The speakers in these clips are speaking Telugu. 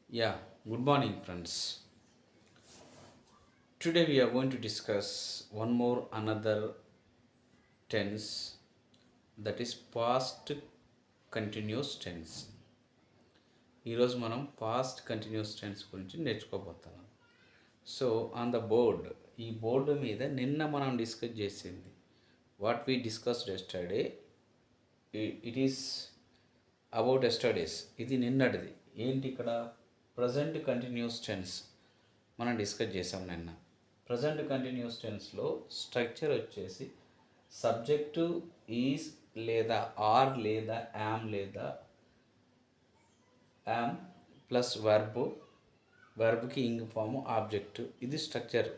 Yeah, good morning, friends. Today we are going to discuss one more another tense, that is past continuous tense. ఈరోజు మనం పాస్ట్ కంటిన్యూస్ టెన్స్ గురించి నేర్చుకోబోతున్నాం. సో ఆన్ ద బోర్డ్, ఈ బోర్డు మీద నిన్న మనం డిస్కస్ చేసింది what we discussed yesterday, it is about yesterday's. ఇది నిన్నటిది. ఏంటి ఇక్కడ? ప్రజెంట్ కంటిన్యూస్ టెన్స్ మనం డిస్కస్ చేసాం నిన్న. ప్రజెంట్ కంటిన్యూస్ టెన్స్లో స్ట్రక్చర్ వచ్చేసి సబ్జెక్టు ఈజ్ లేదా ఆర్ లేదా యామ్ లేదా యామ్ ప్లస్ వర్బ్కి ఇంగ్ ఫాము ఆబ్జెక్టు. ఇది స్ట్రక్చర్.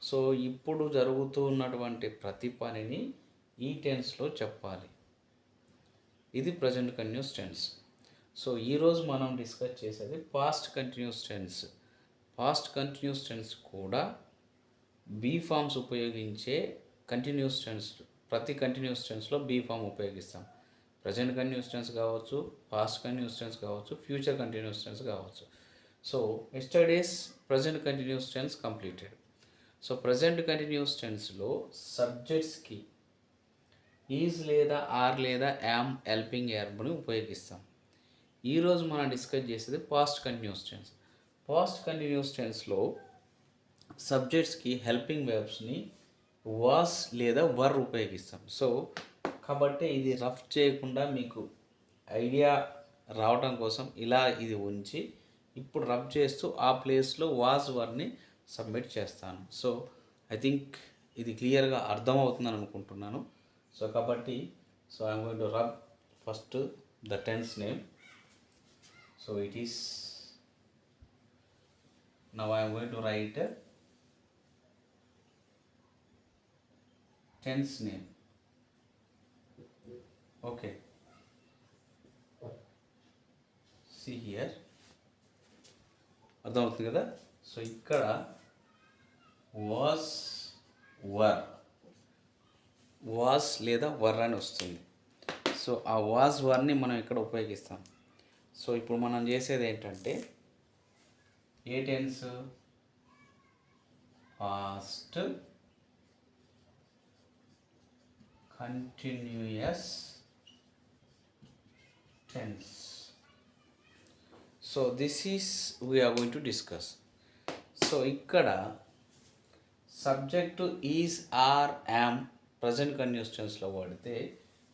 సో ఇప్పుడు జరుగుతూ ఉన్నటువంటి ప్రతి పనిని ఈ టెన్స్లో చెప్పాలి. ఇది ప్రజెంట్ కంటిన్యూస్ టెన్స్. సో ఈరోజు మనం డిస్కస్ చేసేది past continuous tense. Past continuous tense కూడా బీ ఫామ్స్ ఉపయోగించే కంటిన్యూస్ టెన్స్. ప్రతి కంటిన్యూస్ టెన్స్లో బీ ఫామ్ ఉపయోగిస్తాం. ప్రజెంట్ కంటిన్యూస్ టెన్స్ కావచ్చు, పాస్ట్ కంటిన్యూస్ టెన్స్ కావచ్చు, ఫ్యూచర్ కంటిన్యూస్ టెన్స్ కావచ్చు. So yesterday's present continuous tense completed. So present continuous టెన్స్లో సబ్జెక్ట్స్కి ఈజ్ లేదా ఆర్ లేదా యామ్ హెల్పింగ్ వర్బ్ని ఉపయోగిస్తాం. ఈరోజు మనం డిస్కస్ చేసేది past continuous tense. Past continuous టెన్స్లో సబ్జెక్ట్స్కి హెల్పింగ్ వెర్బ్స్ని వాస్ లేదా వర్ ఉపయోగిస్తాం. సో కాబట్టి ఇది రఫ్ చేయకుండా మీకు ఐడియా రావడం కోసం ఇలా ఇది ఉంచి ఇప్పుడు రఫ్ చేస్తూ ఆ ప్లేస్లో వాస్ వర్ని సబ్మిట్ చేస్తాను. సో ఐ థింక్ ఇది క్లియర్గా అర్థమవుతుందని అనుకుంటున్నాను. సో కాబట్టి I'm going to rub first the tense name. So it is now I'm going to write tense name. Okay, see here, అర్థమవుతుంది కదా. సో ఇక్కడ వాస్ వర్, వాస్ లేదా వర్ అని వస్తుంది. సో ఆ వాస్ వర్ని మనం ఇక్కడ ఉపయోగిస్తాం. సో ఇప్పుడు మనం చేసేది ఏంటంటే ఏ tense? Past continuous tense. So this is we are going to discuss. So ఇక్కడ subject is are am present continuous టెన్స్లో వాడితే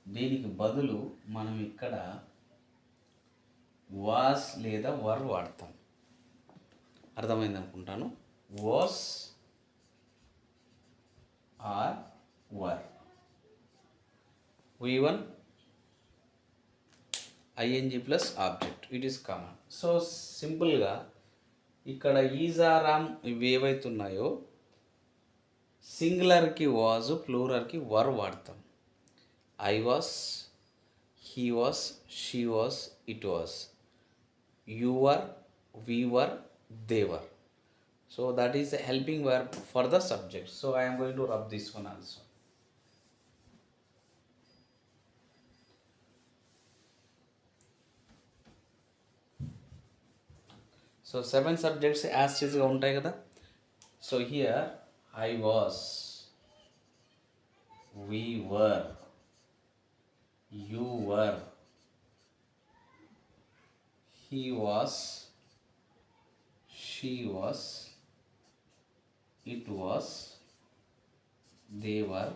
దీనికి బదులు మనం ఇక్కడ వాస్ లేదా వర్ వాడతాం. అర్థమైంది అనుకుంటాను. Was or were. V1 ing plus object, it is common. So సింపుల్గా ఇక్కడ ఈజ్ ఆర్ యామ్ ఇవి ఏవైతున్నాయో సింగులర్కి వాజ్, ప్లూరల్కి వర్ వాడతాం. I was, he was, she was, it was, you were, we were, they were. So that is the helping verb for the subject. So I'm going to rub this one also. So 7 subjects as టీజ్గా ఉంటాయి కదా. So here I was, we were, you were, he was, she was, it was, they were.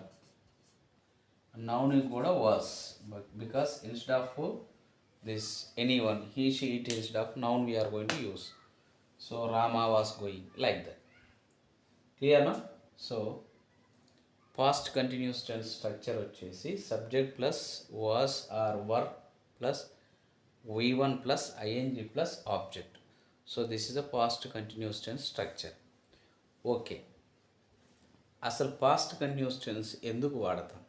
Noun కూడా was, but because instead of this anyone, he, she, it, instead of noun we are going to use. So Rama was going, like that. Clear na? So past continuous tense structure వచ్చేసి subject plus was or were plus V1 plus ing plus object. So this is a past continuous tense structure. Okay, అసలు పాస్ట్ కంటిన్యూస్ టెన్స్ ఎందుకు వాడతాం?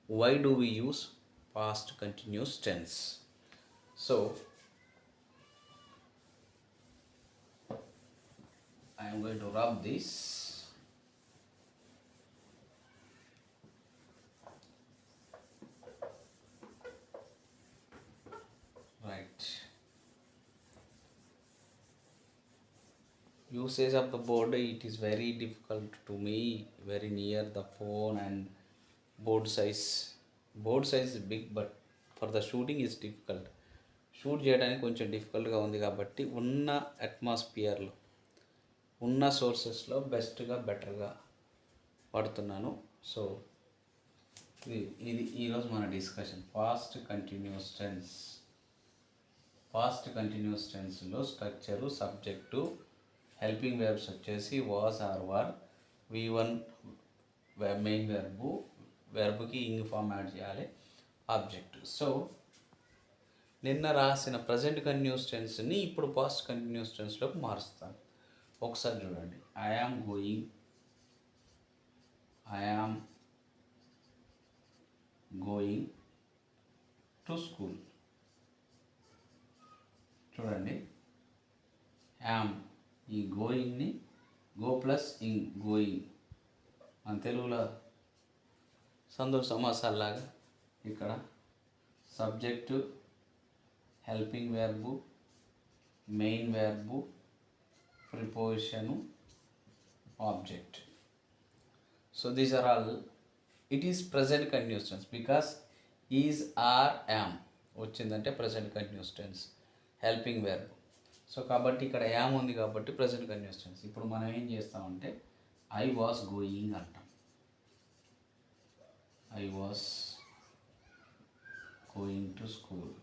Why do we use past continuous tense? So I am going to rub this. Right. usage of the board, it is very difficult to me, very near the phone, and board size is big, but for the shooting is difficult. Shoot చేయడానికి కొంచెం డిఫికల్ట్గా ఉంది కాబట్టి ఉన్న అట్మాస్ఫియర్లో ఉన్న సోర్సెస్లో బెటర్గా వాడుతున్నాను. సో ఇది ఈరోజు మన డిస్కషన్ పాస్ట్ కంటిన్యూస్ టెన్స్లో స్ట్రక్చరు, సబ్జెక్టు, హెల్పింగ్ వెర్బ్స్ వచ్చేసి was or were, V1 main వెర్బ్కి ఇంగ్ ఫామ్ యాడ్ చేయాలి, ఆబ్జెక్ట్. సో నిన్న రాసిన ప్రజెంట్ కంటిన్యూస్ టెన్స్ని ఇప్పుడు పాస్ట్ కంటిన్యూస్ టెన్స్లోకి మారుస్తాను. ఒకసారి చూడండి. I am going to school. చూడండి, యామ్ ఈ గోయింగ్ని గో ప్లస్ ఇంగ్, గోయింగ్ మన తెలుగులో సందుల సమాసాల్లాగా ఇక్కడ subject, helping verb, main verb, preposition, object. So these are all, it is present continuous tense because is are am వచ్చిందంటే present continuous tense, helping verb. So కాబట్టి ఇక్కడ యామ్ ఉంది కాబట్టి ప్రజెంట్ కంటిన్యూస్ టెన్స్. ఇప్పుడు మనం ఏం చేస్తామంటే ఐ వాస్ గోయింగ్ అంటాం. I was going to school.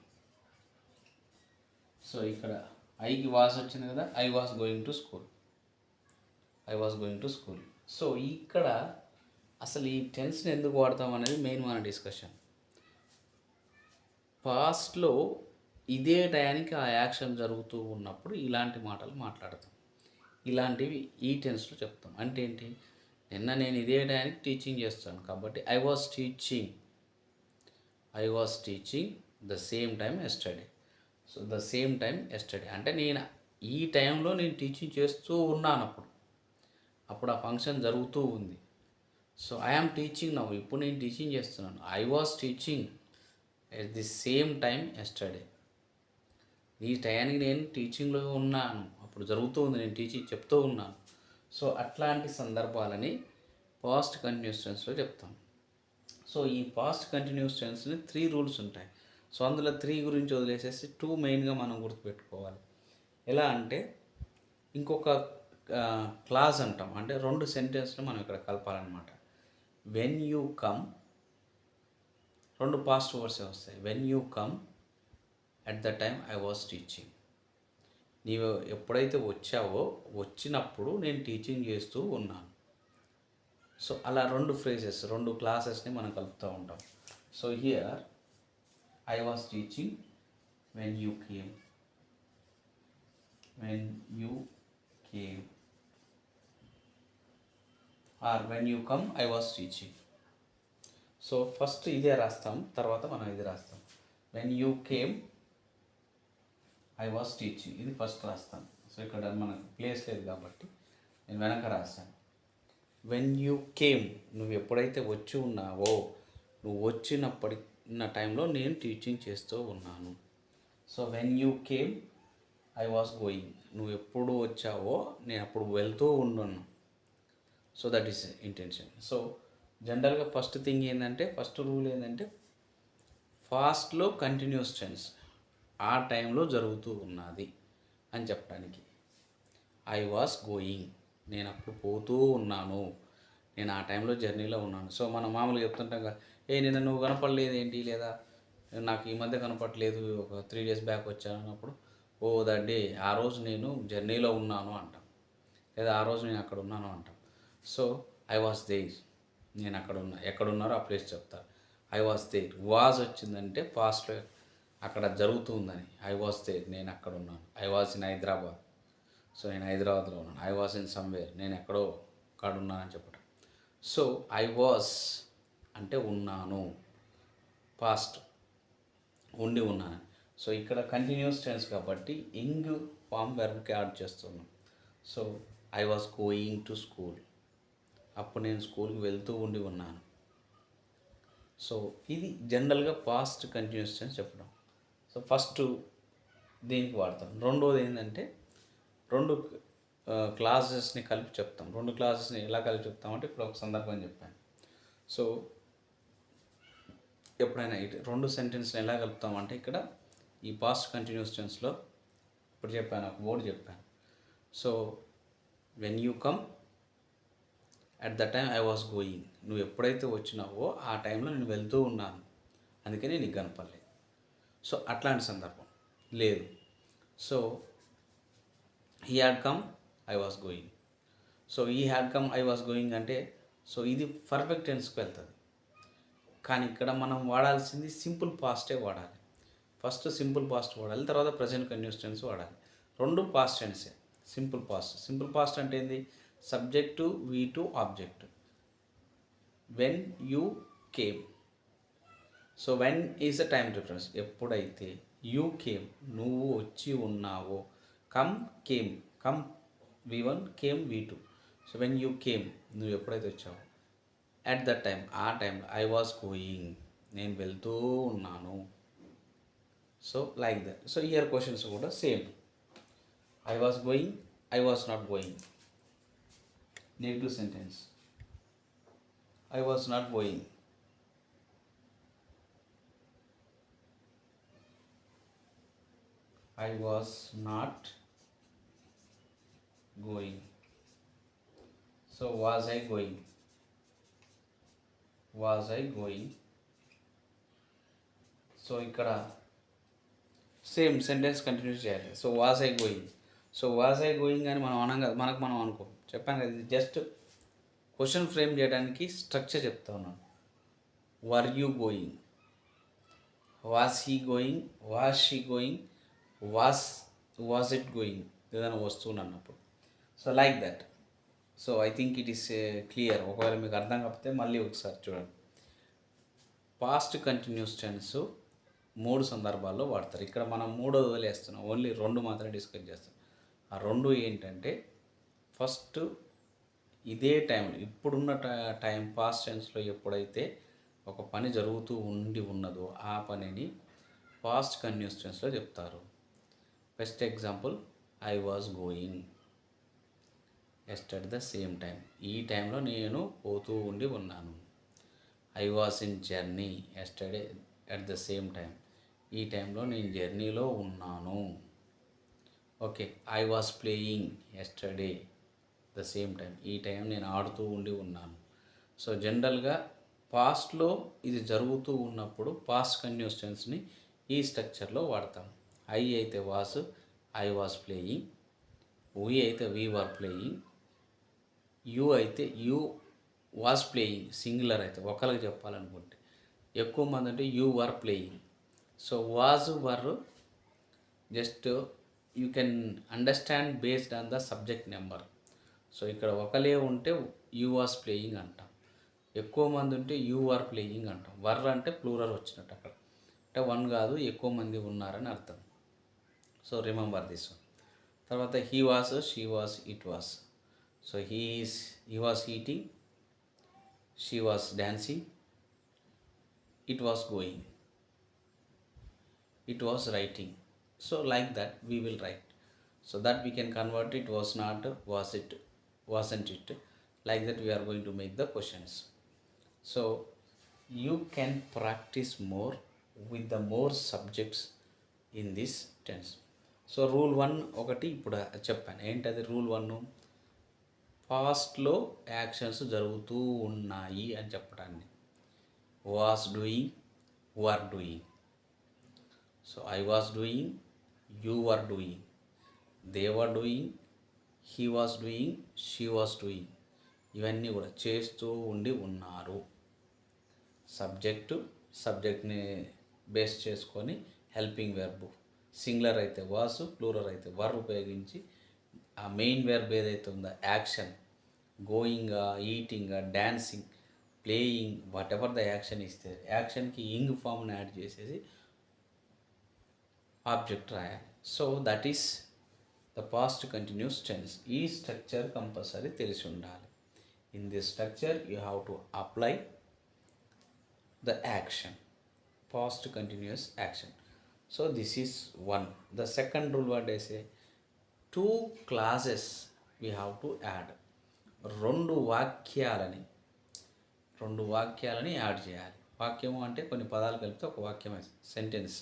So ఇక్కడ ఐకి వాస్ వచ్చింది కదా, I was going to school. So ఇక్కడ అసలు ఈ టెన్స్ని ఎందుకు వాడతాం అనేది మెయిన్ మన డిస్కషన్. పాస్ట్లో ఇదే టయానికి ఆ యాక్షన్ జరుగుతూ ఉన్నప్పుడు ఇలాంటి మాటలు మాట్లాడతాం. ఇలాంటివి ఈ టెన్స్లో చెప్తాం. అంటే ఏంటి, నిన్న నేను ఇదే టయానికి టీచింగ్ చేస్తాను కాబట్టి I was teaching the same time yesterday. So the same time yesterday అంటే నేను ఈ టైంలో నేను టీచింగ్ చేస్తూ ఉన్నాను, అప్పుడు ఆ ఫంక్షన్ జరుగుతూ ఉంది. So I am teaching now, ఇప్పుడు నేను టీచింగ్ చేస్తున్నాను. I was teaching at the same time yesterday. ఈ టయానికి నేను టీచింగ్లో ఉన్నాను, అప్పుడు జరుగుతూ ఉంది, నేను టీచింగ్ చెప్తూ ఉన్నాను. సో అట్లాంటి సందర్భాలని పాస్ట్ కంటిన్యూస్ టెన్స్లో చెప్తాం. సో ఈ పాస్ట్ కంటిన్యూస్ టెన్స్ని 3 రూల్స్ ఉంటాయి. సో అందులో 3 గురించి వదిలేసేసి 2 మెయిన్గా మనం గుర్తుపెట్టుకోవాలి. ఎలా అంటే ఇంకొక క్లాజ్ అంటాం, అంటే 2 సెంటెన్స్లు మనం ఇక్కడ కలపాలన్నమాట. వెన్ యూ కమ్, 2 పాస్ట్ వర్డ్సే వస్తాయి. When you come at the time I was teaching. నీవు ఎప్పుడైతే వచ్చావో వచ్చినప్పుడు నేను టీచింగ్ చేస్తూ ఉన్నాను. సో అలా 2 ఫ్రేజెస్, 2 క్లాసెస్ని మనం కలుపుతూ ఉంటాం. So here I was teaching when you came or when you come I was teaching. So first ఇదే రాస్తాం, తర్వాత మనం ఇది రాస్తాం. When you came I was teaching, ఇది ఫస్ట్ రాస్తాను. సో ఇక్కడ మనకు ప్లేస్ లేదు కాబట్టి నేను వెనక రాశాను. వెన్ యూ కేమ్, నువ్వు ఎప్పుడైతే వచ్చి ఉన్నావో, నువ్వు వచ్చిన టైంలో నేను టీచింగ్ చేస్తూ ఉన్నాను. So when you came I was going, నువ్వు ఎప్పుడు వచ్చావో నేను అప్పుడు వెళ్తూ ఉన్నాను. So that is intention. So జనరల్గా ఫస్ట్ రూల్ ఏంటంటే ఫాస్ట్లో కంటిన్యూస్ టెన్స్ ఆ టైంలో జరుగుతూ ఉన్నది అని చెప్పడానికి. ఐ వాస్ గోయింగ్, నేను అప్పుడు పోతూ ఉన్నాను, నేను ఆ టైంలో జర్నీలో ఉన్నాను. సో మనం మామూలుగా చెప్తుంటాం కదా, నిన్న నువ్వు కనపడలేదు ఏంటి, లేదా నాకు ఈ మధ్య కనపడలేదు, ఒక 3 days బ్యాక్ వచ్చాను అన్నప్పుడు, ఓ దట్ డే, ఆ రోజు నేను జర్నీలో ఉన్నాను అంటాం, లేదా ఆ రోజు నేను అక్కడ ఉన్నాను అంటాం. సో ఐ వాస్ దేర్, నేను అక్కడ ఎక్కడున్నారో ఆ ప్లేస్ చెప్తారు. I was there. వాజ్ వచ్చిందంటే పాస్ట్లో అక్కడ జరుగుతుందని. ఐ వాస్ దేర్, నేను అక్కడ ఉన్నాను. I was in Hyderabad, so నేను హైదరాబాద్లో ఉన్నాను. ఐ వాజ్ ఇన్ సమ్వేర్, నేను ఎక్కడో అక్కడ ఉన్నానని చెప్పటం. సో ఐ వాజ్ అంటే ఉన్నాను, పాస్ట్ ఉండి ఉన్నాను. సో ఇక్కడ కంటిన్యూస్ టెన్స్ కాబట్టి ఇంగ్ ఫామ్ వెర్బ్కి యాడ్ చేస్తున్నాం. So I was going to school, అప్పుడు నేను స్కూల్కి వెళ్తూ ఉండి ఉన్నాను. సో ఇది జనరల్గా పాస్ట్ కంటిన్యూస్ టెన్స్ చెప్పడం. సో ఫస్ట్ దీనికి వాడతాం. రెండోది ఏంటంటే 2 క్లాజెస్ని కలిపి చెప్తాం. 2 క్లాజెస్ని ఎలా కలిపి చెప్తామంటే ఇప్పుడు ఒక సందర్భం చెప్పాను. సో ఎప్పుడైనా ఇటు 2 సెంటెన్స్ని ఎలా కలుపుతామంటే ఇక్కడ ఈ పాస్ట్ కంటిన్యూస్ టెన్స్లో ఇప్పుడు చెప్పాను, ఒక వర్డ్ చెప్పాను. So when you come at the time I was going, నువ్వు ఎప్పుడైతే వచ్చినావో ఆ టైంలో నేను వెళ్తూ ఉన్నాను, అందుకని నీకు కనపడలేదు. సో అట్లాంటి సందర్భం లేదు. So he had come I was going. So he had come I was going అంటే సో ఇది పర్ఫెక్ట్ టెన్స్కి వెళ్తుంది. కానీ ఇక్కడ మనం వాడాల్సింది సింపుల్ పాస్టే వాడాలి. ఫస్ట్ సింపుల్ పాస్ట్ వాడాలి, తర్వాత ప్రజెంట్ కంటిన్యూస్ టెన్స్ వాడాలి. 2 పాస్ట్ టెన్సే. సింపుల్ పాస్ట్ అంటే ఏంది? Subject V two object. When you came. So when is the time reference. ఎప్పుడైతే యూ కేమ్ నువ్వు వచ్చి ఉన్నావో, come came, come V one came V two. So when you came నువ్వు ఎప్పుడైతే వచ్చావో, అట్ దట్ టైం ఆ టైంలో ఐ వాస్ గోయింగ్ నేను వెళ్తూ ఉన్నాను. So like that. So here questions కూడా same. I was going, I was not going. Negative sentence. I was not going. I was not going. So was I going? Was I going? So ఇక్కడ సేమ్ సెంటెన్స్ కంటిన్యూ చేయాలి. So was I going. So was I going అని మనం అనం కదా, మనం అనుకో. చెప్పాను కదా, ఇది జస్ట్ క్వశ్చన్ ఫ్రేమ్ చేయడానికి స్ట్రక్చర్ చెప్తా ఉన్నాను. Were you going, was he going, was she going, was it going, ఏదైనా వస్తువుని అన్నప్పుడు. So like that. So I think it is clear. ఒకవేళ మీకు అర్థం కాకపోతే మళ్ళీ ఒకసారి చూడండి. పాస్ట్ కంటిన్యూస్ టెన్స్ 3 సందర్భాల్లో వాడతారు. ఇక్కడ మనం 3 వదిలేస్తున్నాం, ఓన్లీ 2 మాత్రమే డిస్కస్ చేస్తాం. ఆ 2 ఏంటంటే, ఫస్ట్ ఇదే టైంలో ఇప్పుడున్న టైం పాస్ట్ టెన్స్లో ఎప్పుడైతే ఒక పని జరుగుతూ ఉన్నదో ఆ పనిని పాస్ట్ కంటిన్యూస్ టెన్స్లో చెప్తారు. Best example, I was going at the same time. ఈ టైంలో నేను పోతూ ఉన్నాను. I was in journey yesterday at the same time. ఈ టైంలో నేను జర్నీలో ఉన్నాను. Okay. I was playing yesterday the same time. ఈ టైం నేను ఆడుతూ ఉన్నాను. సో జనరల్గా పాస్ట్లో ఇది జరుగుతూ ఉన్నప్పుడు పాస్ట్ కంటిన్యూస్ టెన్స్ని ఈ స్ట్రక్చర్లో వాడతాం. ఐ అయితే వాజ్, ఐ వాజ్ ప్లేయింగ్. వి అయితే వీ వర్ ప్లేయింగ్. యూ అయితే యూ వాజ్ ప్లేయింగ్. సింగులర్ అయితే ఒకరికి చెప్పాలనుకుంటే, ఎక్కువ మంది అంటే you were playing. So was were just you can understand based on the subject number. So ఇక్కడ ఒకలే ఉంటే యూ వాజ్ ప్లేయింగ్ అంటాం, ఎక్కువ మంది ఉంటే యూ ఆర్ ప్లేయింగ్ అంటాం. వర్ అంటే ప్లూరల్ వచ్చినట్టు అక్కడ, అంటే 1 కాదు ఎక్కువ మంది ఉన్నారని అర్థం. So remember this one. తర్వాత he was, she was, it was. So he was eating, she was dancing, it was going, it was writing. So like that we will write, so that we can convert it was not, was it, wasn't it. Like that we are going to make the questions. So you can practice more with the more subjects in this tense. So rule 1 ఒకటి ఇప్పుడు చెప్పాను. ఏంటది రూల్ 1? పాస్ట్లో యాక్షన్స్ జరుగుతూ ఉన్నాయి అని చెప్పడాన్ని. Was doing, were doing. So I was doing, you were doing, they were doing, he was doing, she was doing. ఇవన్నీ కూడా చేస్తూ ఉన్నారు. సబ్జెక్ట్ని బేస్ చేసుకొని హెల్పింగ్ వెర్బ్. సింగులర్ అయితే వాస్, ప్లూరల్ అయితే వర్ ఉపయోగించి ఆ మెయిన్ వెర్బ్ ఏదైతే ఉందో యాక్షన్, గోయింగా, ఈటింగా, dancing, playing, whatever the action ఇస్తే యాక్షన్కి ఇంగ్ ఫామ్ని యాడ్ చేసేసి ఆబ్జెక్ట్ రాయాలి. So that is the past continuous tense. ఈ స్ట్రక్చర్ కంపల్సరీ తెలిసి ఉండాలి. In this structure you have to apply the action, past continuous action. So this is 1. The second rule what I say, 2 clauses we have to add. రెండు వాక్యాలని యాడ్ చేయాలి. వాక్యము అంటే కొన్ని పదాలు కలిపితే ఒక వాక్యం, సెంటెన్స్.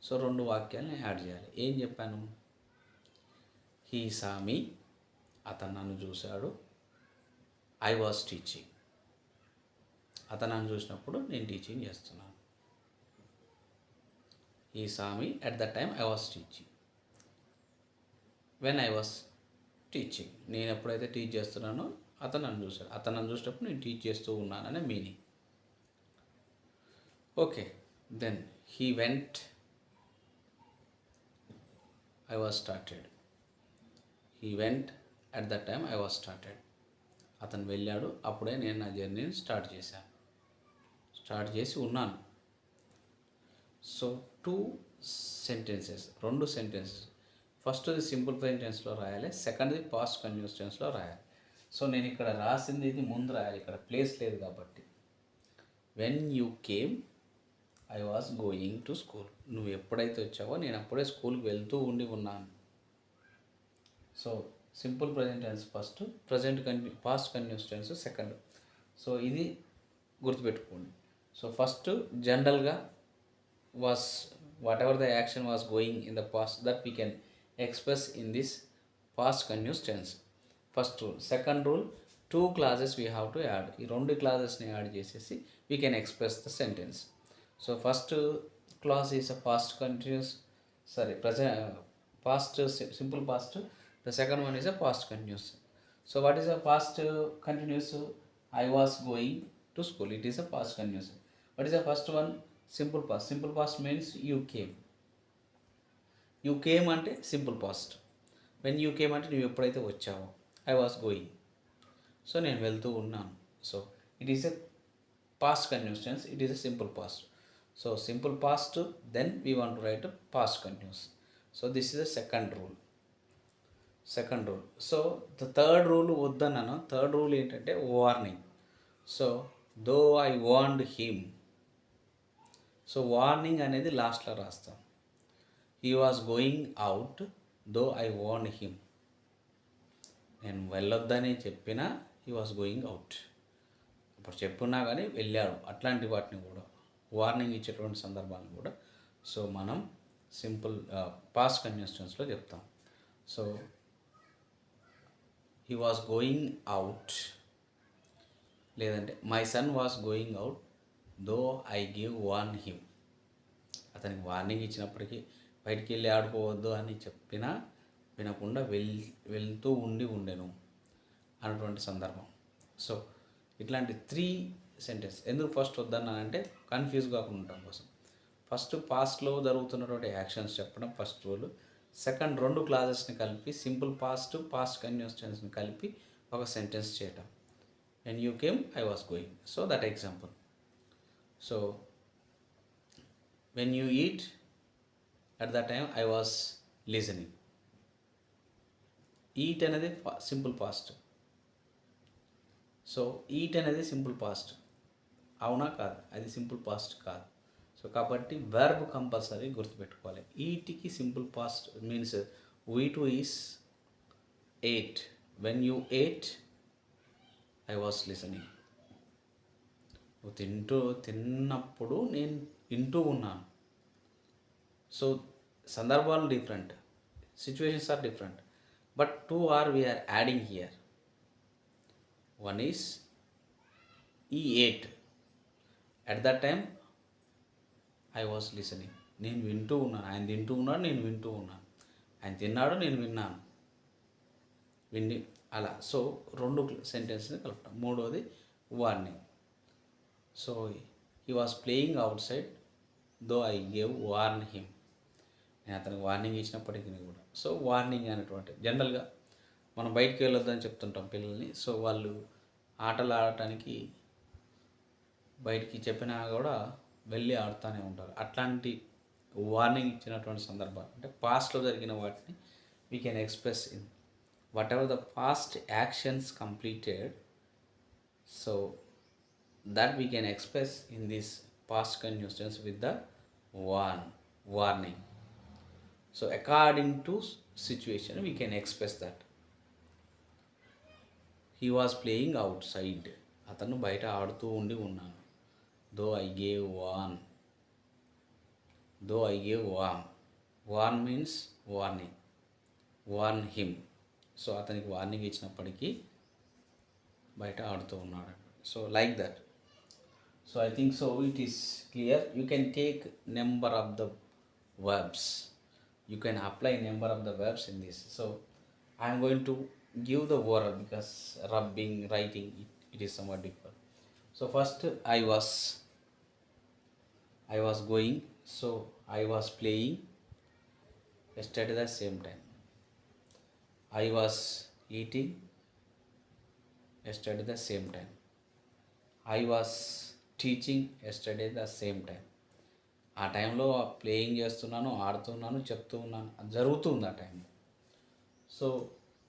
సో 2 వాక్యాలని యాడ్ చేయాలి. ఏం చెప్పాను? హీ సా మీ, అతను నన్ను చూశాడు. ఐ వాజ్ టీచింగ్, అతను నన్ను చూసినప్పుడు నేను టీచింగ్ చేస్తున్నాను. He saw me at the time I was teaching. When I was teaching, నేను ఎప్పుడైతే టీచ్ చేస్తున్నానో అతను నన్ను చూశాడు. అతను నన్ను చూసినప్పుడు నేను టీచ్ చేస్తూ ఉన్నాననే meaning. Okay, then he went, I was started. He went at the time I was started. అతను వెళ్ళాడు, అప్పుడే నేను నా జర్నీని స్టార్ట్ చేసి ఉన్నాను. So 2 sentences, 2 sentences. ఫస్ట్ది సింపుల్ ప్రెజెంట్ టెన్స్లో రాయాలి, సెకండ్ది పాస్ట్ కంటిన్యూస్ టెన్స్లో రాయాలి. సో నేను ఇక్కడ రాసింది ఇది ముందు రాయాలి, ఇక్కడ ప్లేస్ లేదు కాబట్టి. When you came I was going to school. నువ్వు ఎప్పుడైతే వచ్చావో నేను అప్పుడే స్కూల్కి వెళ్తూ ఉన్నాను. So simple present tense first, past continuous tense second. So ఇది గుర్తుపెట్టుకోండి. సో ఫస్ట్ జనరల్గా was, whatever the action was going in the past, that we can express in this past continuous tense. First rule. Second rule, 2 clauses we have to add. ఈ 2 clausesని యాడ్ చేసేసి we can express the sentence. So first clause is a past continuous, past, simple past. The second one is a past continuous. So what is a past continuous? I was going to school. It is a past continuous. What is the first one? Simple past. Simple past means you came. You came అంటే simple past. When you came అంటే నువ్వు ఎప్పుడైతే వచ్చావో. ఐ వాస్ గోయింగ్, సో నేను వెళ్తూ ఉన్నాను. So it is a past continuous tense, it is a simple past. So simple past, then we want to write past continuous. So this is the second rule. So the third rule వద్దన్నాను. థర్డ్ రూల్ ఏంటంటే warning. So though I warned him. So warning అనేది లాస్ట్లో రాస్తాం. He was going out, though I warned him. నేను వెళ్ళొద్దని చెప్పినా హీ వాజ్ గోయింగ్ అవుట్. ఇప్పుడు చెప్పున్నా కానీ వెళ్ళాడు. అట్లాంటి వాటిని కూడా వార్నింగ్ ఇచ్చేటువంటి సందర్భాలను కూడా సో మనం సింపుల్ పాస్ట్ కంటిన్యూస్ టెన్స్లో చెప్తాం. So he was going out, లేదంటే my son was going out, though I give warn him. అతనికి వార్నింగ్ ఇచ్చినప్పటికీ బయటికి వెళ్ళి ఆడుకోవద్దు అని చెప్పినా వినకుండా వెళ్తూ ఉండెను అన్నటువంటి సందర్భం. సో ఇట్లాంటి 3 సెంటెన్స్. ఎందుకు ఫస్ట్ వద్దన్నానంటే కన్ఫ్యూజ్ కాకుండా ఉండటం కోసం. ఫస్ట్ పాస్ట్లో జరుగుతున్నటువంటి యాక్షన్స్ చెప్పడం ఫస్ట్ రూల్. సెకండ్ 2 క్లాజెస్ని కలిపి సింపుల్ పాస్ట్, పాస్ట్ కంటిన్యూస్ టెన్స్ని కలిపి ఒక సెంటెన్స్ చేయటం. When you came I was going. So that example. So when you eat at the time I was listening. Eat అనేది సింపుల్ పాస్ట్. సో ఈట్ అనేది సింపుల్ పాస్ట్ అవునా కాదు? అది సింపుల్ పాస్ట్ కాదు. సో కాబట్టి వెర్బ్ కంపల్సరీ గుర్తుపెట్టుకోవాలి. ఈట్కి simple past means we2 is ate. When you ate I was listening. నువ్వు తిన్నప్పుడు నేను వింటూ ఉన్నాను. సో సందర్భాలు different, situations are different, but 2 are we are adding here. One is he ate. At that time I was listening. నేను వింటూ ఉన్నాను. ఆయన తింటూ ఉన్నాడు, నేను వింటూ ఉన్నాను. ఆయన తిన్నాడు, నేను విన్నాను. అలా. సో 2 సెంటెన్స్ని కలపటం. మూడోది warning. So he was playing outside, though I gave warn him. నేను అతనికి వార్నింగ్ ఇచ్చినప్పటికీ కూడా. సో వార్నింగ్ అనేటువంటి జనరల్గా మనం బయటికి వెళ్ళొద్దని చెప్తుంటాం పిల్లల్ని. సో వాళ్ళు ఆటలు ఆడటానికి బయటికి చెప్పినా కూడా వెళ్ళి ఆడుతూనే ఉంటారు. అట్లాంటి వార్నింగ్ ఇచ్చినటువంటి సందర్భాలు అంటే పాస్ట్లో జరిగిన వాటిని we can express in whatever the past actions completed. So that we can express in this past continuous tense with the warning. So according to situation we can express that. He was playing outside. అతను బయట ఆడుతూ ఉండి ఉన్నాను. Though I gave warn. Though I gave warn. Warn means warning. Warn him. So అతనికి వార్నింగ్ ఇచ్చినప్పటికీ బయట ఆడుతూ ఉన్నాడు. So like that. So I think so it is clear. You can take number of the verbs. You can apply number of the verbs in this. So I am going to give the word because rubbing, writing, it is somewhat difficult. So first I was going. So I was playing yesterday the same time. I was eating yesterday the same time. I was teaching yesterday the same time. ఆ టైంలో ప్లేయింగ్ చేస్తున్నాను, ఆడుతున్నాను, చెప్తూ ఉన్నాను, అది జరుగుతుంది ఆ టైంలో. So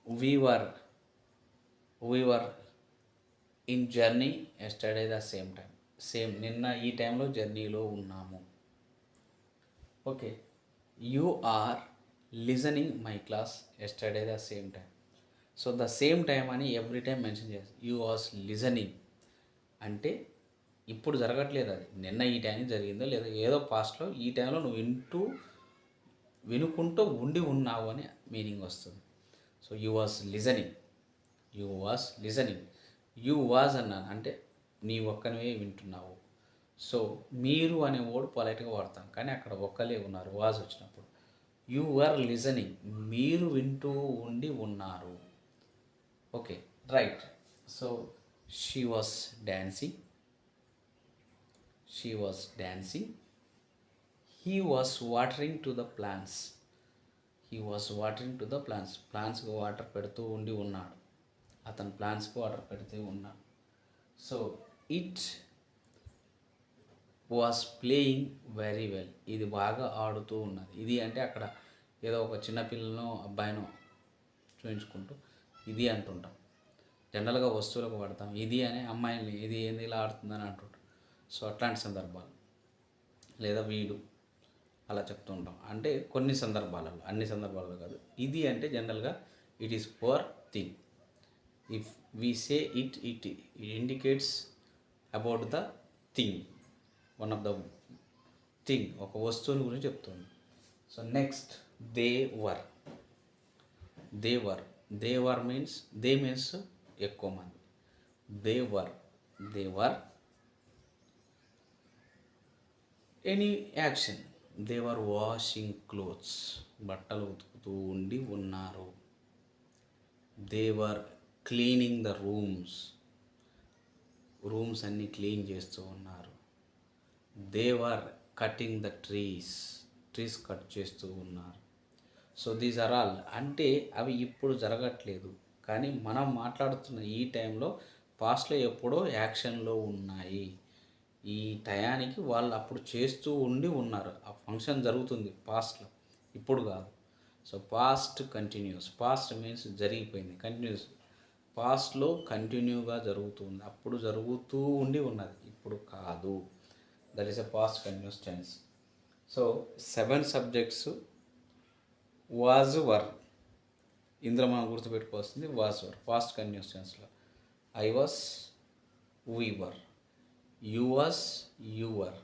we were in journey yesterday the same time. Same నిన్న ఈ టైంలో జర్నీలో ఉన్నాము. Okay. You are listening my class yesterday the same time. So the same time అని ఎవ్రీ టైం మెన్షన్ చేస్తాను. యూ వాస్ లిజనింగ్ అంటే ఇప్పుడు జరగట్లేదు, అది నిన్న ఈ టైంకి జరిగిందో లేదా ఏదో పాస్ట్లో ఈ టైంలో నువ్వు వినుకుంటూ ఉండి ఉన్నావు అని మీనింగ్ వస్తుంది. So you was listening. You was అన్నాను అంటే నీ ఒక్కనివే వింటున్నావు. సో మీరు అనే వర్డ్ పొలైట్గా వాడతాం, కానీ అక్కడ ఒక్కలే ఉన్నారు వాజ్ వచ్చినప్పుడు. యూ ఆర్ లిజనింగ్, మీరు వింటూ ఉండి ఉన్నారు. Okay, right. So she was dancing. He was watering to the plants. ప్లాంట్స్కి వాటర్ పెడుతూ ఉండి ఉన్నాడు. అతను ప్లాంట్స్కి వాటర్ పెడుతూ ఉన్నాడు. So it was playing very well. ఇది బాగా ఆడుతూ ఉన్నది. ఇది అంటే అక్కడ ఏదో ఒక చిన్నపిల్లను అబ్బాయిను చూపించుకుంటూ ఇది అంటుంటాం. జనరల్గా వస్తువులకు వాడతాం. ఇది అనే అమ్మాయిని ఇది ఏంది ఇలా ఆడుతుందని అంటుంటాం. సో అట్లాంటి సందర్భాలు, లేదా వీడు అలా చెప్తూ ఉంటాం. అంటే కొన్ని సందర్భాలలో, అన్ని సందర్భాలలో కాదు. ఇది అంటే జనరల్గా it is for thing. If we say it indicates about the thing, one of the thing, ఒక వస్తువుని గురించి చెప్తుంది. So next they were means ఎక్కువ మంది. They were any action. They were washing clothes. బట్టలు ఉతుకుతూ ఉండి ఉన్నారు. They were cleaning the rooms అన్నీ క్లీన్ చేస్తూ ఉన్నారు. They were cutting the trees cut చేస్తూ ఉన్నారు. So these are all. అంటే అవి ఇప్పుడు జరగట్లేదు, కానీ మనం మాట్లాడుతున్న ఈ టైంలో పాస్ట్లో ఎప్పుడో యాక్షన్లో ఉన్నాయి. ఈ టయానికి వాళ్ళు అప్పుడు చేస్తూ ఉండి ఉన్నారు. ఆ ఫంక్షన్ జరుగుతుంది పాస్ట్లో, ఇప్పుడు కాదు. So past continuous. Past means జరిగిపోయింది. కంటిన్యూస్, పాస్ట్లో కంటిన్యూగా జరుగుతుంది, అప్పుడు జరుగుతూ ఉండి ఉన్నది, ఇప్పుడు కాదు. That is a past continuous tense. So 7 subjects was were. ఇందులో మనం గుర్తుపెట్టుకోవాల్సింది వాజ్ వర్ పాస్ట్ కంటిన్యూస్ టెన్స్లో. I was, we were. You was, you were.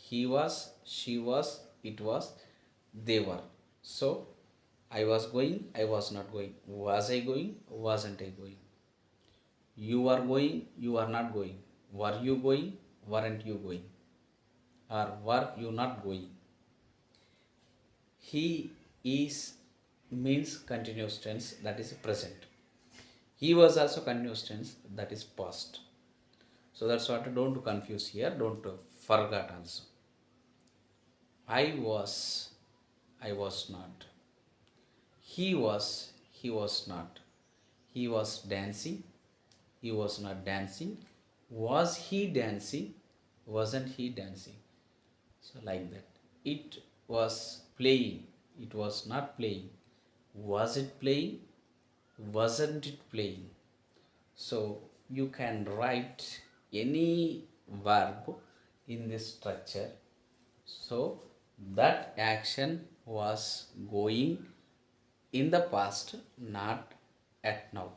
He was, she was, it was, they were. So I was going, I was not going. Was I going, wasn't I going? You are going, you are not going. Were you going, weren't you going? Or were you not going? He is means continuous tense, that is present. He was also continuous tense, that is past. So that's what, don't confuse here, don't forget also. I was not. He was not. He was dancing, he was not dancing. Was he dancing, wasn't he dancing? So like that. It was playing, it was not playing. Was it playing, wasn't it playing? So you can write any verb in this structure. So that action was going in the past, not at now.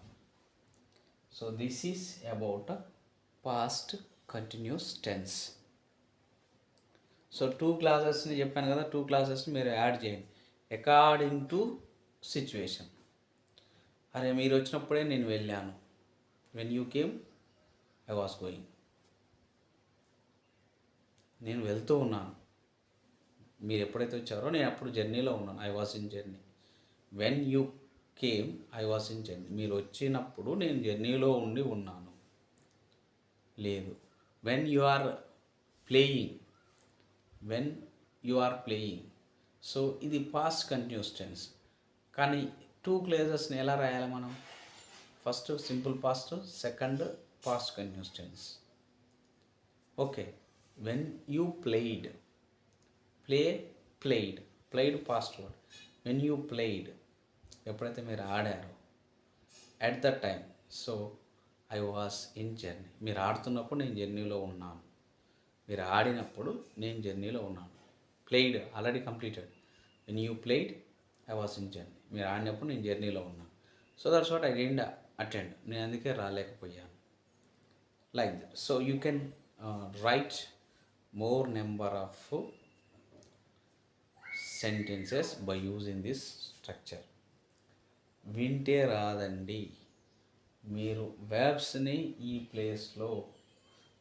So this is about past continuous tense. So 2 క్లాసెస్ని చెప్పాను కదా, 2 క్లాసెస్ని మీరు యాడ్ చేయండి అకార్డింగ్ టు సిచ్యువేషన్. అరే మీరు వచ్చినప్పుడే నేను వెళ్ళాను, when you came I was going. నేను వెళ్తూ ఉన్నాను, మీరు ఎప్పుడైతే వచ్చారో నేను అప్పుడు జర్నీలో ఉన్నాను, I was in journey. When you came I was in journey, మీరు వచ్చినప్పుడు నేను జర్నీలో ఉండి ఉన్నాను. లేదు, when you are playing, when you are playing. So ఇది పాస్ట్ కంటిన్యూస్ టెన్స్. కానీ 2 క్లాజెస్ని ఎలా రాయాలి మనం? First simple past, second past continuous tense. Okay, when you played, played past word. When you played, ఎప్పుడైతే మీరు ఆడారో. At the time, so I was in journey, మీరు ఆడుతున్నప్పుడు నేను జర్నీలో ఉన్నాను, మీరు ఆడినప్పుడు నేను జర్నీలో ఉన్నాను. Played already completed. When you played I was in journey, మీరు ఆడినప్పుడు నేను జర్నీలో ఉన్నాను. So that's what I didn't attend, నేను అందుకే రాలేకపోయాను. Like that. So you can write more number of sentences by using this structure. వింటే రాదండి, మీరు వెర్బ్స్ని ఈ ప్లేస్లో,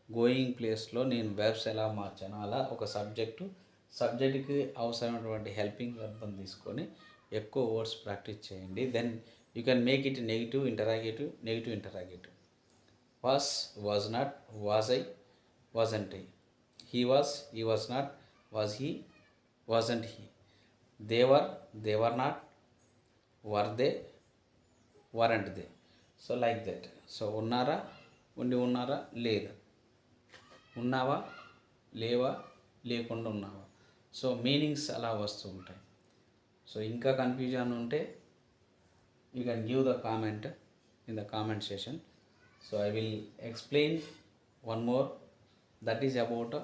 గోయింగ్ ప్లేస్లో నేను వెర్బ్స్ ఎలా మార్చాను అలా ఒక సబ్జెక్ట్కి అవసరమైనటువంటి హెల్పింగ్ వెర్బ్ని తీసుకొని ఎక్కువ వర్డ్స్ ప్రాక్టీస్ చేయండి. Then you can make it negative interrogative. Was, was not, was I, wasn't I. He was not, was he, wasn't he. They were not, were they, weren't they. So like that. So ఉన్నారా, ఉన్నారా, లేదా, ఉన్నావా, లేవా, లేకుండా ఉన్నావా. సో మీనింగ్స్ అలా వస్తూ ఉంటాయి. సో ఇంకా కన్ఫ్యూజన్ ఉంటే you can give the comment in the comment session. So I will explain one more, that is about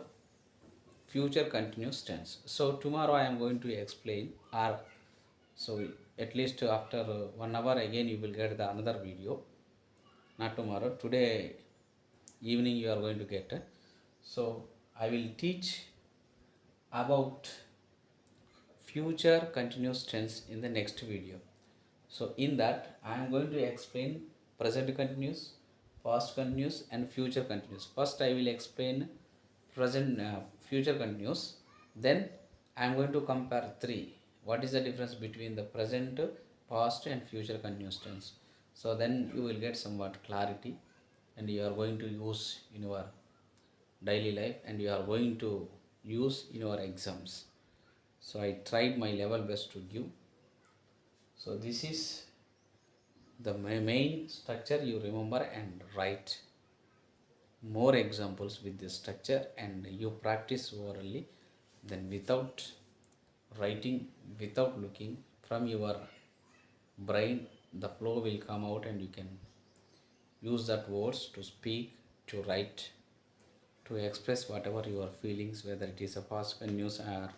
future continuous tense. So tomorrow I am going to explain, or so at least after 1 hour again you will get the another video. Not tomorrow, today evening you are going to get. So I will teach about future continuous tense in the next video. So in that I am going to explain present continuous, past continuous and future continuous. First I will explain future continuous, then I am going to compare 3. What is the difference between the present, past and future continuous tense? So then you will get somewhat clarity and you are going to use in your daily life and you are going to use in your exams. So I tried my level best to give. So this is the main structure, you remember and write more examples with this structure and you practice orally. Then without writing, without looking, from your brain the flow will come out and you can use that words to speak, to write, to express whatever your feelings, whether it is a past continuous or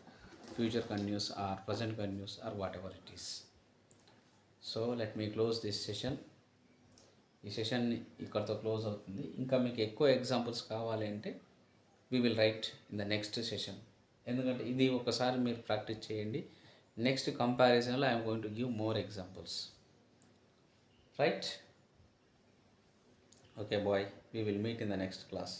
future continuous or present continuous or whatever it is. So let me close this session. ఈ సెషన్ ఇక్కడితో క్లోజ్ అవుతుంది. ఇంకా మీకు ఎక్కువ ఎగ్జాంపుల్స్ కావాలి అంటే we will write in the next session. ఎందుకంటే ఇది ఒకసారి మీరు ప్రాక్టీస్ చేయండి, నెక్స్ట్ కంపారిజన్లో I'm going to give more examples. Right? Okay bye, we will meet in the next class.